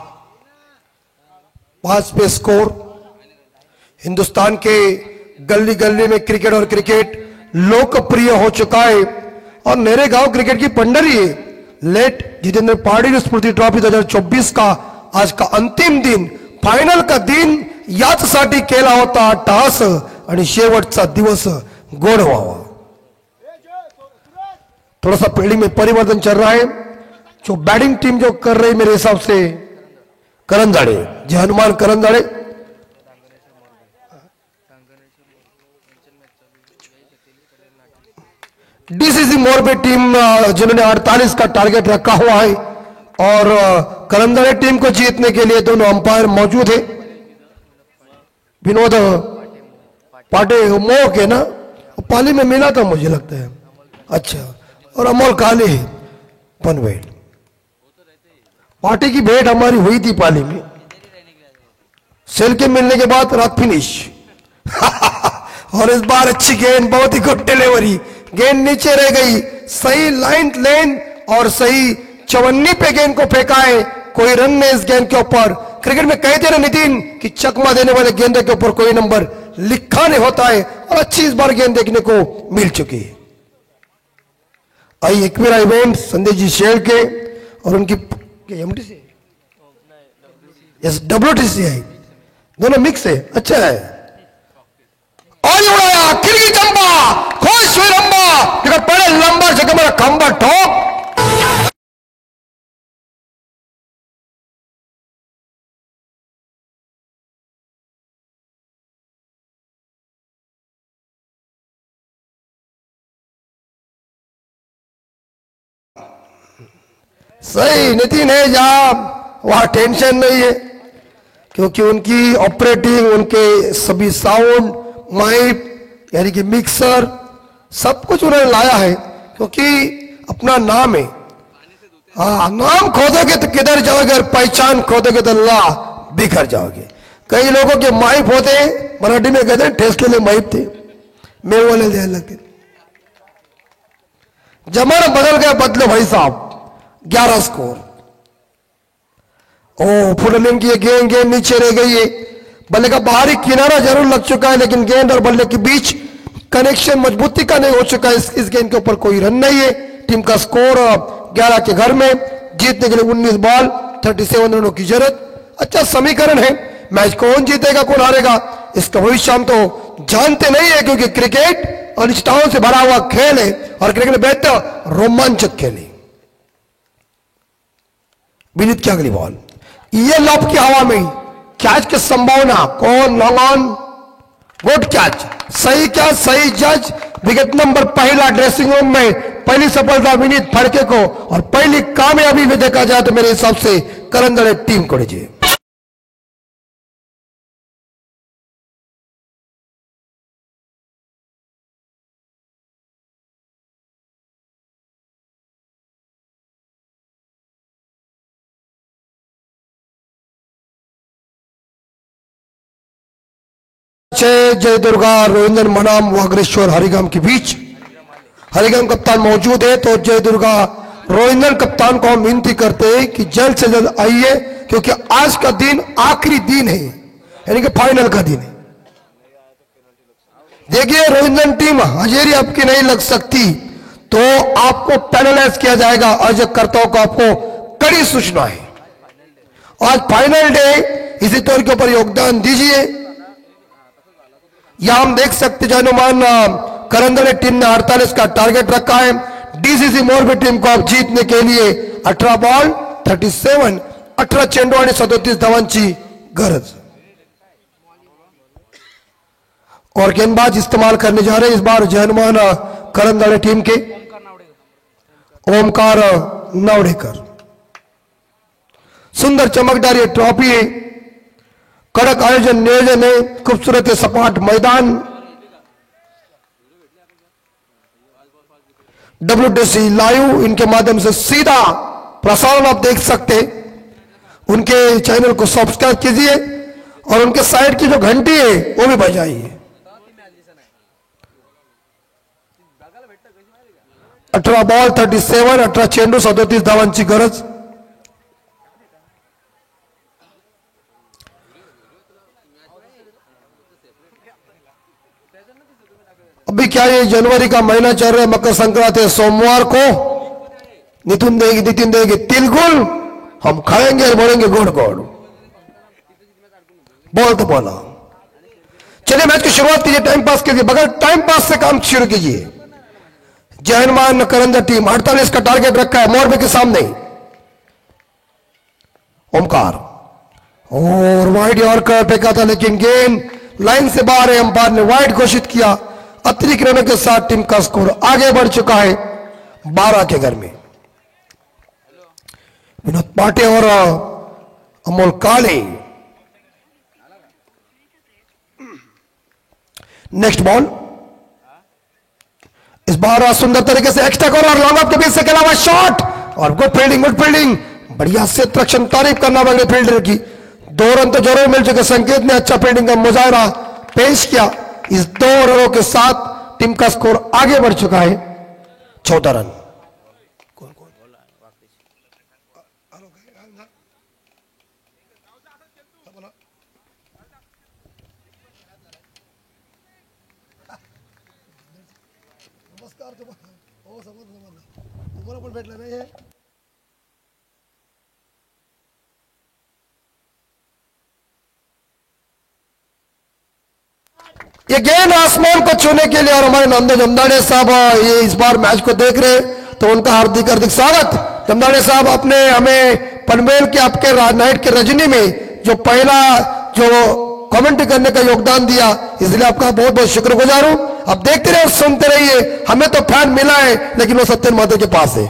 पे स्कोर. हिंदुस्तान के गली गली में क्रिकेट और क्रिकेट लोकप्रिय हो चुका है और मेरे गांव क्रिकेट की पंडरी है. लेट जितेंद्र पाटिल स्मृति ट्रॉफी 2024 का आज का अंतिम दिन, फायनल का दिन याचसाठी केला होता टास आणि शेवटचा दिवस गोड व्हावा. थोड़ा सा फील्डिंग में परिवर्तन चल रहा है. जो बैटिंग टीम जो कर रही मेरे हिसाब से करंजाड़े, जी हनुमान करंजाड़े. डीसीसी मोरबी टीम जिन्होंने 48 का टारगेट रखा हुआ है और करंजाड़े टीम को जीतने के लिए दोनों अंपायर मौजूद है. विनोद पाटे मोह के ना पाली में मिला था मुझे लगता है. अच्छा, और अमोल काले है पनवेल. पार्टी की भेंट हमारी हुई थी पाली में. सेल के मिलने के बाद रात फिनिश. और इस बार अच्छी गेंद, बहुत ही गुड डिलीवरी. गेंद नीचे रह गई, सही लाइन लेन और सही चवन्नी पे गेंद को फेंका है. कोई रन नहीं इस गेंद के ऊपर. क्रिकेट में कहते हैं ना नितिन कि चकमा देने वाले गेंदों के ऊपर कोई नंबर लिखा नहीं होता है, और अच्छी इस बार गेंद देखने को मिल चुकी है। आई एक मेरा इवेंट संदेश जी शेर के और उनकी एमटीसी यस WTC है, दोनों मिक्स है, अच्छा है। और ये उड़ाया खिड़की चंपा खुश हुई रंबा, देखो पहले लंबा जगह मेरा खंबा ठोक। सही नितिन है, जहां वहां टेंशन नहीं है, क्योंकि उनकी ऑपरेटिंग, उनके सभी साउंड माइक यानी कि मिक्सर सब कुछ उन्होंने लाया है, क्योंकि अपना नाम है। हाँ, नाम खोदोगे तो किधर जाओगे, और पहचान खोदोगे तो अल्लाह बिखर जाओगे। कई लोगों के माइप होते हैं, मराठी में कहते हैं ठेस के लिए माइप थे, मैं बोले देने लगते। जमाना बदल गया, बदलो भाई साहब। 11 स्कोर। ओ फुटलिंग की गेंद नीचे रह गई है, बल्ले का बाहरी किनारा जरूर लग चुका है, लेकिन गेंद और बल्ले के बीच कनेक्शन मजबूती का नहीं हो चुका है। इस गेंद के ऊपर कोई रन नहीं है। टीम का स्कोर 11 के घर में, जीतने के लिए 19 बॉल 37 रनों की जरूरत। अच्छा समीकरण है, मैच कौन जीतेगा कौन हारेगा इसका भविष्य हम तो जानते नहीं है, क्योंकि क्रिकेट अनिश्चितताओं से भरा हुआ खेल है, और क्रिकेट में बेहतर रोमांचक खेल है। विनीत की अगली बॉल, ये लॉब की हवा में कैच की संभावना, कौन लॉन्ग ऑन, गुड कैच, सही कैच, सही जज। विकेट नंबर पहला ड्रेसिंग रूम में पहली सफलता विनीत फड़के को, और पहली कामयाबी में देखा जाए तो मेरे हिसाब से करंदड़े टीम को दीजिए। जय दुर्गा रोहिंदर मनाम वागरेश्वर हरिगाम के बीच हरिगाम कप्तान मौजूद है, तो जय दुर्गा रोहिंदर कप्तान को हम विनती करते हैं कि जल्द से जल्द आइए, क्योंकि आज का दिन आखिरी दिन है, यानी कि फाइनल का दिन है। देखिए रोहिंदर टीम हाजिरी आपकी नहीं लग सकती तो आपको पेनलाइज किया जाएगा। आयोजकर्ताओं को आपको कड़ी सूचना है, आज फाइनल डे, इसी तौर के ऊपर योगदान दीजिए। यहां हम देख सकते हैं अनुमान करंदड़े टीम ने 48 का टारगेट रखा है। डीसीसी मोरबी टीम को अब जीतने के लिए 18 बॉल 37, 18 चेंडू आणि 37 धावांची गरज, और गेंदबाज इस्तेमाल करने जा रहे हैं इस बार जयनुमान करंदड़े टीम के ओमकार नावड़ेकर। सुंदर चमकदार ये ट्रॉफी है, कड़क आयोजन नियोजन है, खूबसूरत सपाट मैदान। WTC लाइव इनके माध्यम से सीधा प्रसारण आप देख सकते, उनके चैनल को सब्सक्राइब कीजिए, और उनके साइड की जो घंटी है वो भी बजाइए। 18 बॉल 37, 18 चेंडू 37 धावांची गरज। अभी क्या ये जनवरी का महीना चल रहा है, मकर संक्रांति है, सोमवार को नितिन देगी तिलगुल, हम खाएंगे और बोलेंगे गुड़ गुड़। बोल तो बोला। चलिए मैच की शुरुआत कीजिए, टाइम पास कीजिए, बगैर टाइम पास से काम शुरू कीजिए। जयनुमान करंदड़ टीम 48 का टारगेट रखा है मोरबी के सामने। ओमकार और वाइड यॉर्कर फेंका था, लेकिन गेंद लाइन से बाहर है, अंपायर ने वाइड घोषित किया। अतिरिक्त रनों के साथ टीम का स्कोर आगे बढ़ चुका है 12 के घर में। विनोद पाटे और अमोल काले। नेक्स्ट बॉल, इस बार सुंदर तरीके से एक्स्ट्रा कॉर्नर लॉन्ग ऑफ के बीच से खेला हुआ शॉट, और गुड फील्डिंग बढ़िया से रक्षण, तारीफ करना होगा फील्डर की। 2 रन तो जरूर मिल चुके, संकेत ने अच्छा फील्डिंग का मुजाहरा पेश किया। इस 2 रनों के साथ टीम का स्कोर आगे बढ़ चुका है 14 रन। नमस्कार तुम्हाला. हो समजलं तुम्हाला पण भेटलं नाही हे. ये गेंद आसमान को छूने के लिए और हमारे नंदो जमदाड़े साहब ये इस बार मैच को देख रहे तो उनका हार्दिक हार्दिक स्वागत. जमदाड़े साहब आपने हमें पनवेल के आपके नाइट के रजनी में जो पहला जो कमेंट करने का योगदान दिया इसलिए आपका बहुत बहुत शुक्रगुजार हूं. आप देखते रहे और सुनते रहिए. हमें तो फैन मिला है लेकिन वो सत्यन माता के पास है.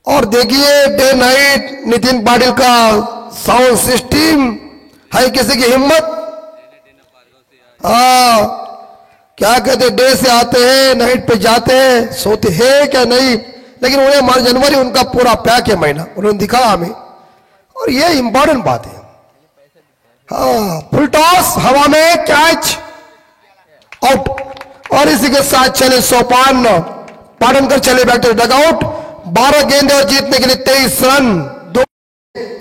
और देखिए डे नाइट नितिन पाटिल का साउंड सिस्टम है. किसी की हिम्मत. क्या कहते डे से आते हैं नाइट पे जाते हैं सोते हैं क्या नहीं लेकिन उन्हें मार्च जनवरी उनका पूरा पैक है महीना उन्होंने दिखा हमें और ये इंपॉर्टेंट बात है. हाँ फुल टॉस हवा में कैच आउट और इसी के साथ चले सोपान पाटनकर चले बैठे डगआउट. 12 गेंदे और जीतने के लिए 23 रन 2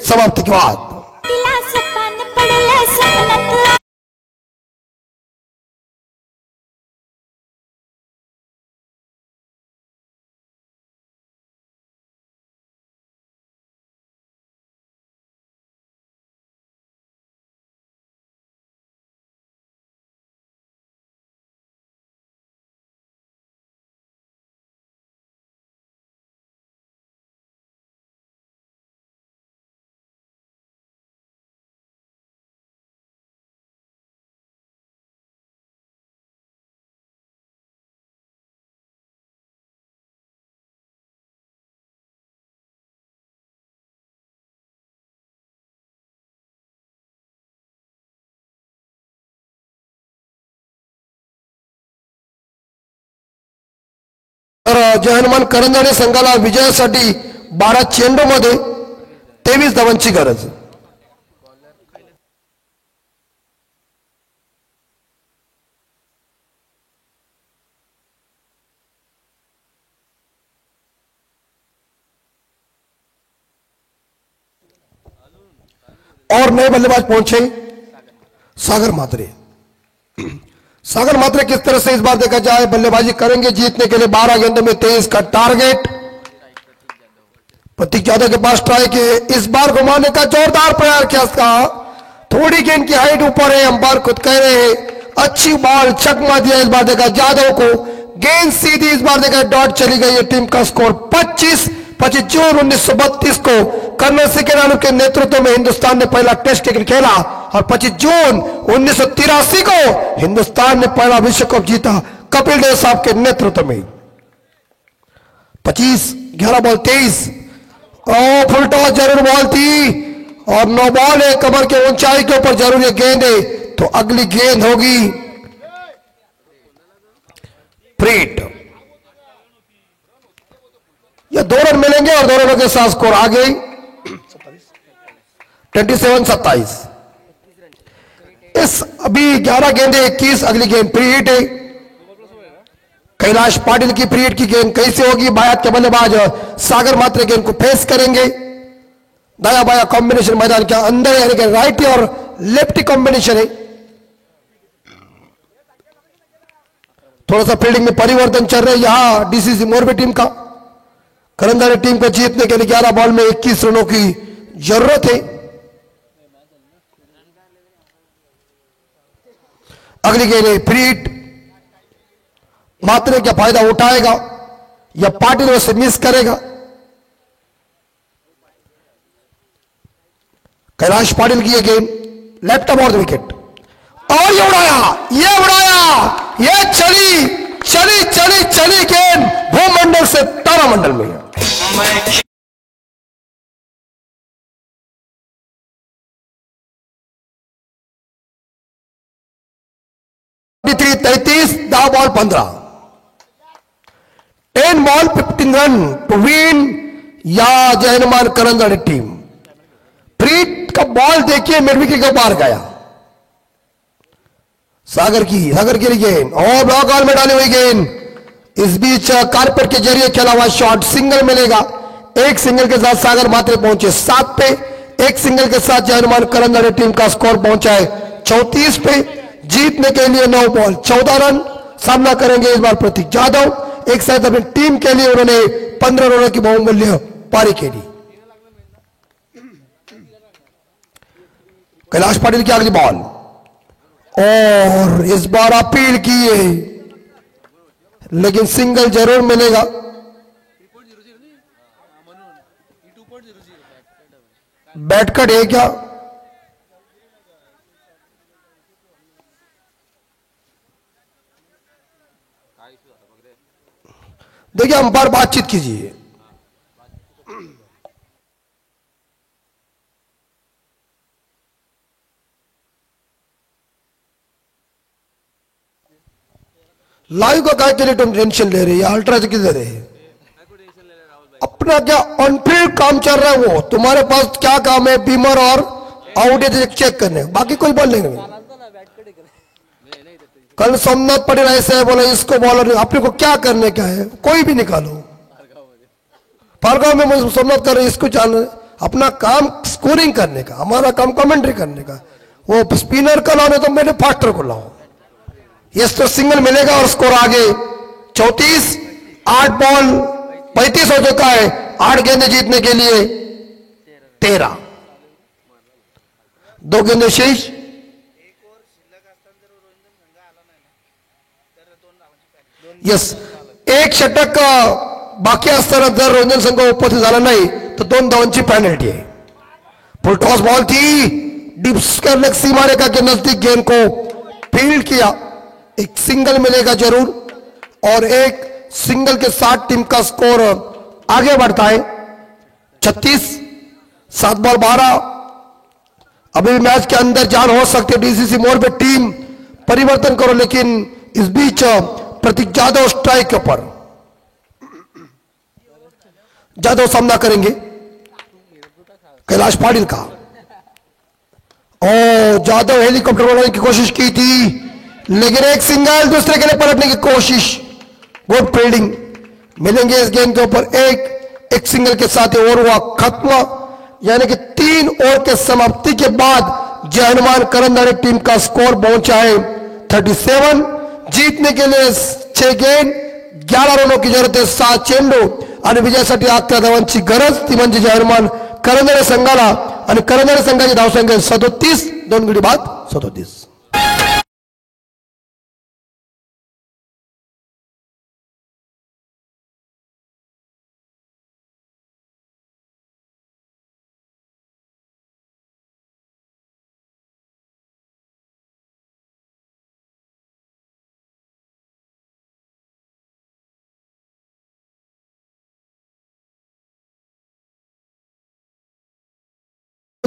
समाप्ति के बाद. तर जय हनुमान करंजाणे संघाला विजयासाठी 12 चेंडूमध्ये 23 धावांची गरज. और नए बल्लेबाज पहुंचे सागर मात्रे. सागर मात्रे किस तरह से इस बार देखा जाए बल्लेबाजी करेंगे जीतने के लिए 12 गेंदों में 23 का टारगेट. प्रतीक यादव के पास ट्राई के इस बार घुमाने का जोरदार प्रयास किया उसका. थोड़ी गेंद की हाइट ऊपर है अंपायर खुद कह रहे हैं अच्छी बॉल छक्का दिया इस बार देखा यादव को. गेंद सीधी इस बार देखा डॉट चली गई है. टीम का स्कोर 25 जून 1932 को कर्नल सी के रानू के नेतृत्व में हिंदुस्तान ने पहला टेस्ट क्रिकेट खेला और 25 जून 1983 को हिंदुस्तान ने पहला विश्व कप जीता कपिल देव साहब के नेतृत्व में. 25, 11 बॉल 23, और फुल टॉस जरूर बॉल थी और 9 बॉल है, कमर के ऊंचाई के ऊपर जरूर ये गेंद है, तो अगली गेंद होगी प्रीट। ये 2 रन मिलेंगे और 2 रनों के साथ स्कोर आ गई 27-27। इस अभी 11 गेंदे 21, अगली गेंद प्री हिट है। कैलाश पाटिल की प्री हिट की गेंद कैसे होगी? बायात के बल्लेबाज सागर मात्रे गेंद को फेस करेंगे। दाया बाया कॉम्बिनेशन मैदान के अंदर, यानी कि राइटी और लेफ्टी कॉम्बिनेशन है। थोड़ा सा फील्डिंग में परिवर्तन चल रहा है यहां डीसीसी मोरबी टीम का। करंदारी टीम को जीतने के लिए 11 बॉल में 21 रनों की जरूरत है। अगली गेंद है फ्री हिट। मात्रे का फायदा उठाएगा या पाटिल उसे मिस करेगा? कैलाश पाटिल की ये गेंद लेफ्ट ऑफ विकेट, और ये उड़ाया, ये चली चली चली चली गेंद भूमंडल से तारामंडल में। 33, 10 ball 15, 10 ball 15 run to win या जयनुमान करंदाड़ी टीम। प्रीत का बॉल देखिए मिड विकेट के बाहर गया। सागर की गेंद और ब्लॉक बॉल में डाली हुई गेंद। इस बीच कारपेट के जरिए खेला हुआ शॉट सिंगल मिलेगा। एक सिंगल के साथ सागर मात्रे पहुंचे 7 पे, एक सिंगल के साथ जयनुमान करंदाड़ी टीम का स्कोर पहुंचा है 34 पे। जीतने के लिए 9 बॉल 14 रन सामना करेंगे इस बार प्रतीक जाधव। एक साथ अपनी टीम के लिए उन्होंने 15 रनों की बहुमूल्य पारी खेली। कैलाश पाटिल की अगली बॉल और इस बार अपील की है, लेकिन सिंगल जरूर मिलेगा। बैटकट है क्या? देखिए अंपायर बातचीत कीजिए। लाइव का काय के लिए तुम टेंशन ले रहे हैं? अल्ट्रा से किधर है? अपना क्या ऑन फील्ड काम चल रहा है, वो तुम्हारे पास क्या काम है? बीमर और आउट चेक करने, बाकी कोई बोल लेंगे। कल सोमनाथ पटेल ऐसे बोला इसको बॉलर, अपने को क्या करने का है? कोई भी निकालो। फारगांव में मुझे सोमनाथ कर रहे, इसको जान अपना काम स्कोरिंग करने का, हमारा काम कमेंट्री करने का। वो स्पिनर का लाने तो मैंने फास्टर को लाओ। यस तो सिंगल मिलेगा और स्कोर आगे 34, 8 बॉल 35 हो चुका है। 8 गेंदे जीतने के लिए 13, 2 गेंदे शेष। यस, एक षटक बाकी असताना जर रोहिंदर संघ उपस्थित झाला नाही तर 2 धावांची पेनल्टी आहे। फुल टॉस बॉल थी, डीप स्क्वायर लेग सीमा रेखा के नजदीक गेंद को फील्ड किया। एक सिंगल मिलेगा जरूर और एक सिंगल के साथ टीम का स्कोर आगे बढ़ता है 36, 7 बॉल 12। अभी भी मैच के अंदर जान हो सकती है डीसीसी मोरबी टीम परिवर्तन करो, लेकिन इस बीच प्रतीक जाधव स्ट्राइक के ऊपर, जाधव सामना करेंगे कैलाश पाटिल का। और जाधव हेलीकॉप्टर बनाने की कोशिश की थी, लेकिन एक सिंगल दूसरे के लिए पलटने की कोशिश। गुड फील्डिंग मिलेंगे इस गेंद के ऊपर। एक सिंगल के साथ ओवर हुआ खत्म, यानी कि 3 ओवर के समाप्ति के बाद जय हनुमान करंदाड़ी टीम का स्कोर पहुंचा है 37। जीतने के लिए 6 गेंद 11 रनों की जरूरत है, 7 चेंडू आणि विजयासाठी 11 धावांची गरज, ती म्हणजे जय हनुमान करंदाड़ी संघाला। आणि करंदाड़ी संघाची धावसंख्या 37, 2 गडी बाद 37।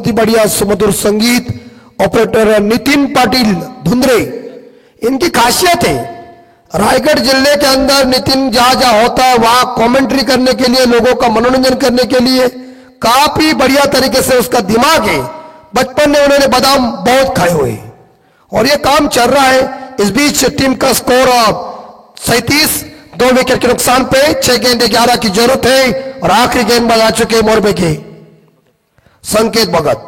बहुत ही बढ़िया सुमधुर संगीत ऑपरेटर नितिन पाटिल धुंधरे। इनकी खासियत है रायगढ़ जिले के अंदर नितिन जहां जहां होता है वहां कमेंट्री करने के लिए, लोगों का मनोरंजन करने के लिए काफी बढ़िया तरीके से उसका दिमाग है। बचपन में उन्होंने बादाम बहुत खाए हुए और ये काम चल रहा है। इस बीच टीम का स्कोर 37, 2 विकेट के नुकसान पे 6 गेंद 11 की जरूरत है और आखिरी गेंदबाज आ चुके मोरबे के संकेत भगत।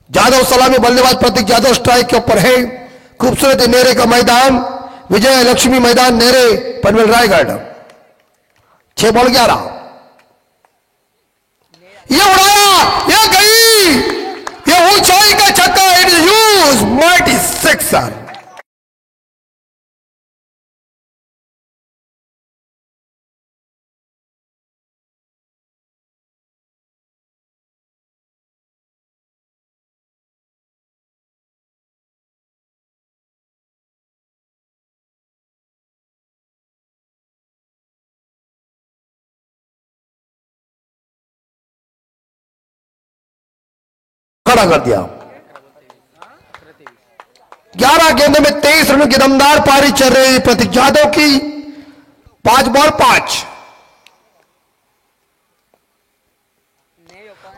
जादव सलामी बल्लेबाज प्रतीक यादव स्ट्राइक के ऊपर है। खूबसूरत नेरे का मैदान, विजय लक्ष्मी मैदान नेरे, पनवेल रायगढ़। 6 बॉल 11। ये उड़ाया, ये गई, ये ऊंचाई का छक्का। It is use mighty sixer. खड़ा कर दिया। 11 गेंदों में 23 रनों की दमदार पारी चल रही प्रतीक यादव की। 5 बॉल 5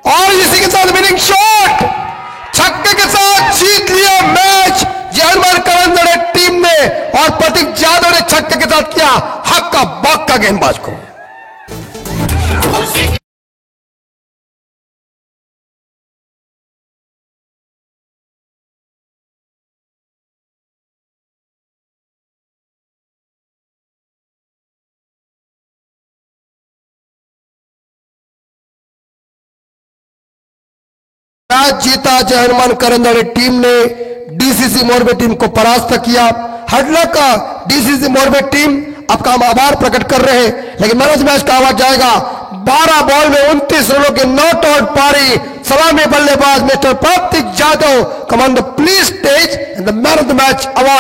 और इसी के साथ विनिंग शॉट, छक्के के साथ जीत लिया मैच जर्मन करंजड़े टीम ने और प्रतीक यादव ने छक्के के साथ किया हक्का बक्का गेंदबाज को। मैच जीता जर्मन करंजड़े टीम ने डीसीसी मोरबे टीम को परास्त किया। हडला का डीसीसी मोरबे टीम आपका हम आभार प्रकट कर रहे हैं, लेकिन मैन ऑफ द मैच का आवाज जाएगा। 12 बॉल में 29 रनों की नॉट आउट पारी। सलामी बल्लेबाज mister Pratik Yadav command the please stage and the man of the match award.